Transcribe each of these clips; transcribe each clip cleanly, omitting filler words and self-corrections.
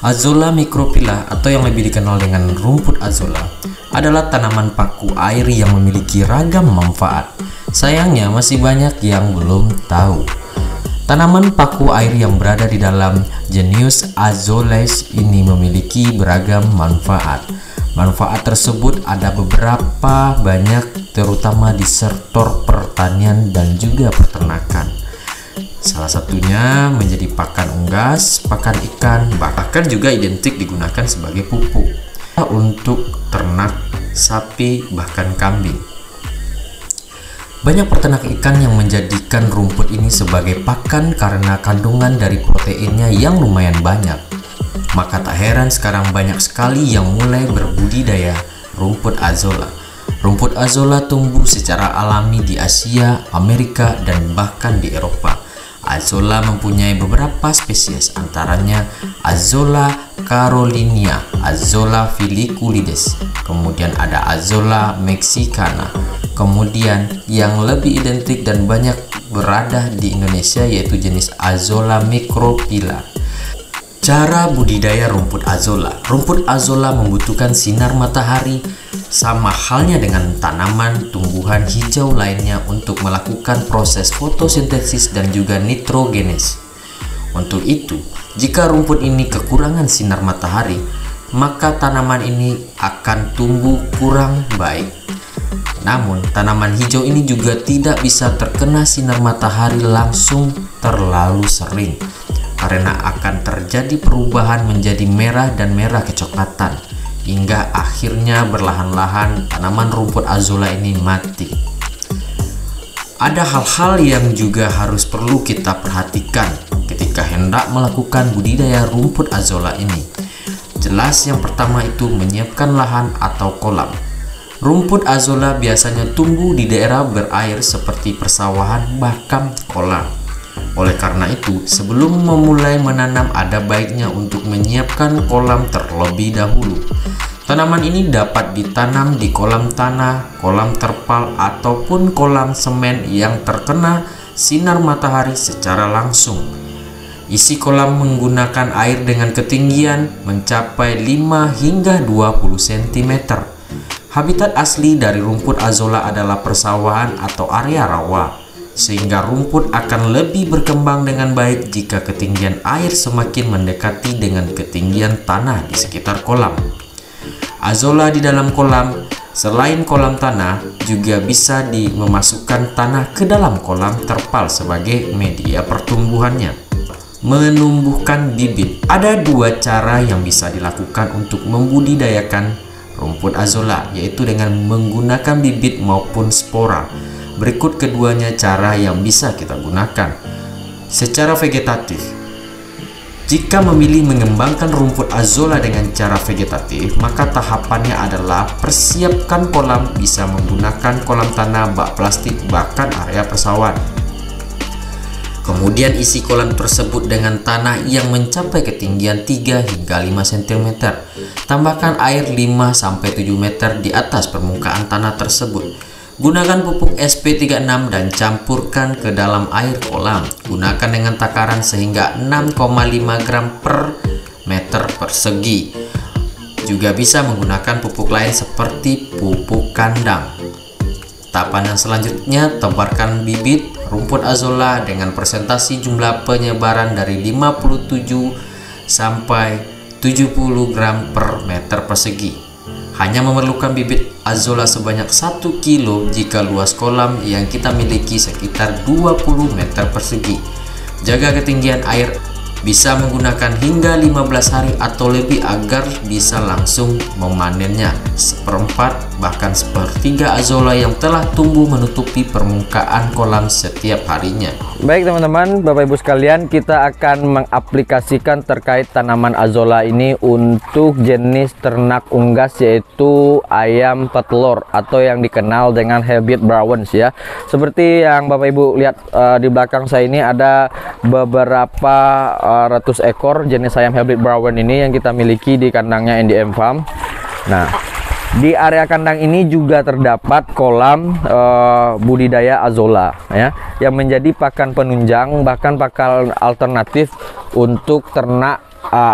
Azolla microphylla atau yang lebih dikenal dengan rumput azolla adalah tanaman paku air yang memiliki ragam manfaat. Sayangnya masih banyak yang belum tahu. Tanaman paku air yang berada di dalam genus Azollus ini memiliki beragam manfaat. Manfaat tersebut ada beberapa banyak, terutama di sektor pertanian dan juga peternakan. Salah satunya menjadi pakan unggas, pakan ikan, bahkan juga identik digunakan sebagai pupuk untuk ternak sapi bahkan kambing. Banyak peternak ikan yang menjadikan rumput ini sebagai pakan karena kandungan dari proteinnya yang lumayan banyak. Maka tak heran sekarang banyak sekali yang mulai berbudidaya rumput azolla. Rumput azolla tumbuh secara alami di Asia, Amerika, dan bahkan di Eropa. Azolla mempunyai beberapa spesies, antaranya Azolla carolinea, Azolla filiculides, kemudian ada Azolla mexicana, kemudian yang lebih identik dan banyak berada di Indonesia yaitu jenis Azolla microphylla. Cara budidaya rumput azolla. Rumput azolla membutuhkan sinar matahari sama halnya dengan tanaman tumbuhan hijau lainnya untuk melakukan proses fotosintesis dan juga nitrogenes. Untuk itu, jika rumput ini kekurangan sinar matahari, maka tanaman ini akan tumbuh kurang baik. Namun, tanaman hijau ini juga tidak bisa terkena sinar matahari langsung terlalu sering, karena akan terjadi perubahan menjadi merah dan merah kecoklatan, hingga akhirnya berlahan-lahan tanaman rumput azolla ini mati. Ada hal-hal yang juga harus perlu kita perhatikan ketika hendak melakukan budidaya rumput azolla ini. Jelas yang pertama itu menyiapkan lahan atau kolam. Rumput azolla biasanya tumbuh di daerah berair seperti persawahan bahkan kolam. Oleh karena itu, sebelum memulai menanam ada baiknya untuk menyiapkan kolam terlebih dahulu. Tanaman ini dapat ditanam di kolam tanah, kolam terpal, ataupun kolam semen yang terkena sinar matahari secara langsung. Isi kolam menggunakan air dengan ketinggian mencapai 5 hingga 20 cm. Habitat asli dari rumput azolla adalah persawahan atau area rawa, sehingga rumput akan lebih berkembang dengan baik jika ketinggian air semakin mendekati dengan ketinggian tanah di sekitar kolam. Azolla di dalam kolam, selain kolam tanah, juga bisa memasukkan tanah ke dalam kolam terpal sebagai media pertumbuhannya. Menumbuhkan bibit. Ada dua cara yang bisa dilakukan untuk membudidayakan rumput azolla, yaitu dengan menggunakan bibit maupun spora. Berikut keduanya cara yang bisa kita gunakan. Secara vegetatif, jika memilih mengembangkan rumput azolla dengan cara vegetatif, maka tahapannya adalah persiapkan kolam, bisa menggunakan kolam tanah, bak plastik, bahkan area persawahan. Kemudian isi kolam tersebut dengan tanah yang mencapai ketinggian 3 hingga 5 cm. Tambahkan air 5-7 meter di atas permukaan tanah tersebut. Gunakan pupuk SP36 dan campurkan ke dalam air kolam. Gunakan dengan takaran sehingga 6,5 gram per meter persegi. Juga bisa menggunakan pupuk lain seperti pupuk kandang. Tahapan yang selanjutnya, tebarkan bibit rumput azolla dengan presentasi jumlah penyebaran dari 57 sampai 70 gram per meter persegi. Hanya memerlukan bibit azolla sebanyak 1 kilo jika luas kolam yang kita miliki sekitar 20 meter persegi. Jaga ketinggian air, bisa menggunakan hingga 15 hari atau lebih agar bisa langsung memanennya. Seperempat bahkan sepertiga azolla yang telah tumbuh menutupi permukaan kolam setiap harinya. Baik teman-teman, Bapak Ibu sekalian, kita akan mengaplikasikan terkait tanaman azolla ini untuk jenis ternak unggas, yaitu ayam petelur atau yang dikenal dengan Helbit Browns ya. Seperti yang Bapak Ibu lihat di belakang saya ini ada beberapa ratus ekor jenis ayam Helbit Brown ini yang kita miliki di kandangnya NDM Farm. Nah, di area kandang ini juga terdapat kolam budidaya azolla ya, yang menjadi pakan penunjang bahkan pakan alternatif untuk ternak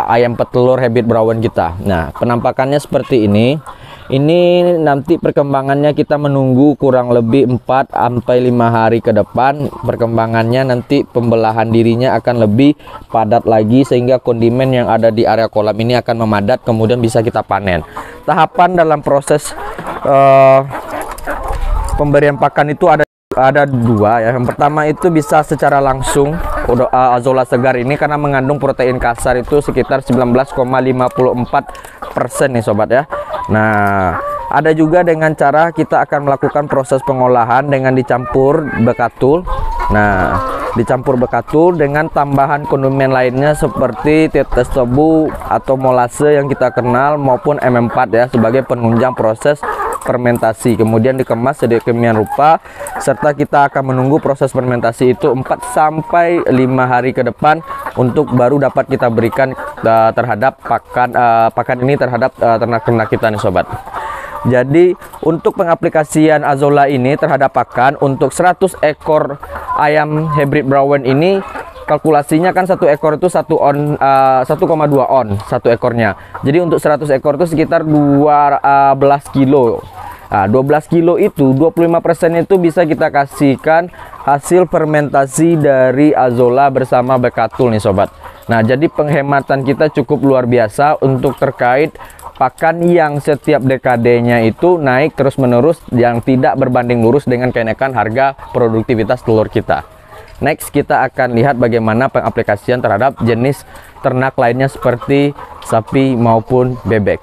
ayam petelur habit brown kita. Nah, penampakannya seperti ini. Ini nanti perkembangannya kita menunggu kurang lebih 4 sampai 5 hari ke depan. Perkembangannya nanti pembelahan dirinya akan lebih padat lagi sehingga kondimen yang ada di area kolam ini akan memadat, kemudian bisa kita panen. Tahapan dalam proses pemberian pakan itu ada dua ya. Yang pertama itu bisa secara langsung Azolla segar ini karena mengandung protein kasar itu sekitar 19,54% nih sobat ya. Nah, ada juga dengan cara kita akan melakukan proses pengolahan dengan dicampur bekatul. Nah, dicampur bekatul dengan tambahan kondimen lainnya seperti tetes tebu atau molase yang kita kenal maupun M4 ya sebagai penunjang proses fermentasi. Kemudian dikemas sedemikian rupa serta kita akan menunggu proses fermentasi itu 4 sampai 5 hari ke depan untuk baru dapat kita berikan terhadap pakan ini terhadap ternak-ternak kita nih sobat. Jadi untuk pengaplikasian Azolla ini terhadap pakan untuk 100 ekor ayam hybrid brown ini kalkulasinya kan satu ekor itu 1,2 on satu ekornya. Jadi untuk 100 ekor itu sekitar 12 kilo. Nah, 12 kilo itu 25% itu bisa kita kasihkan hasil fermentasi dari Azolla bersama bekatul nih sobat. Nah, jadi penghematan kita cukup luar biasa untuk terkait pakan yang setiap dekadenya itu naik terus-menerus yang tidak berbanding lurus dengan kenaikan harga produktivitas telur kita. Next, kita akan lihat bagaimana pengaplikasian terhadap jenis ternak lainnya seperti sapi maupun bebek.